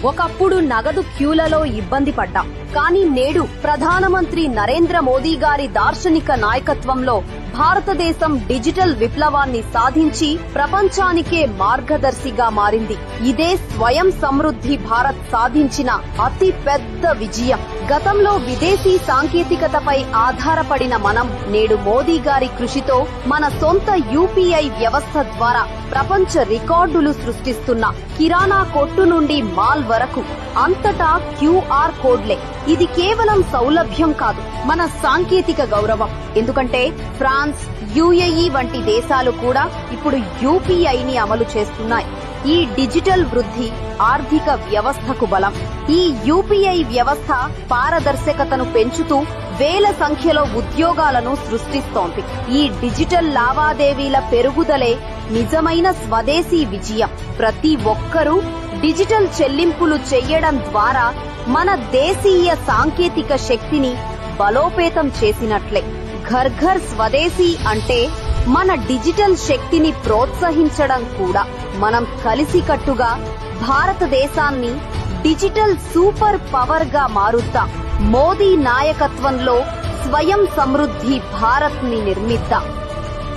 ఒకప్పుడు నగదు క్యూలలో ఇబ్బంది పడ్డాం. కానీ నేడు ప్రధానమంత్రి నరేంద్ర మోదీ గారి దార్శనిక నాయకత్వంలో భారతదేశం డిజిటల్ విప్లవాన్ని సాధించి ప్రపంచానికే మార్గదర్శిగా మారింది. ఇదే స్వయం సమృద్ధి భారత్ సాధించిన అతి పెద్ద విజయం. గతంలో విదేశీ సాంకేతికతపై ఆధారపడిన మనం నేడు మోదీ గారి కృషితో మన సొంత యూపీఐ వ్యవస్థ ద్వారా ప్రపంచ రికార్డులు సృష్టిస్తున్న కిరాణా కొట్టు నుండి మాల్ వరకు అంతటా క్యూఆర్ కోడ్లే. ఇది కేవలం సౌలభ్యం కాదు, మన సాంకేతిక గౌరవం. ఎందుకంటే ఫ్రాన్స్, యుఏఈ వంటి దేశాలు కూడా ఇప్పుడు యూపీఐని అమలు చేస్తున్నాయి. ఈ డిజిటల్ వృద్ధి ఆర్థిక వ్యవస్థకు బలం. ఈ యూపీఐ వ్యవస్థ పారదర్శకతను పెంచుతూ వేల సంఖ్యలో ఉద్యోగాలను సృష్టిస్తోంది. ఈ డిజిటల్ లావాదేవీల పెరుగుదలే నిజమైన స్వదేశీ విజయం. ప్రతి ఒక్కరూ డిజిటల్ చెల్లింపులు చెయ్యడం ద్వారా మన దేశీయ సాంకేతిక శక్తిని బలోపేతం చేసినట్లే. ఘర్ ఘర్ స్వదేశీ అంటే మన డిజిటల్ శక్తిని ప్రోత్సహించడం కూడా. మనం కలిసికట్టుగా భారతదేశాన్ని డిజిటల్ సూపర్ పవర్ గా మారుద్దాం. మోదీ నాయకత్వంలో స్వయం సమృద్ధి భారత్ ని నిర్మిద్దాం.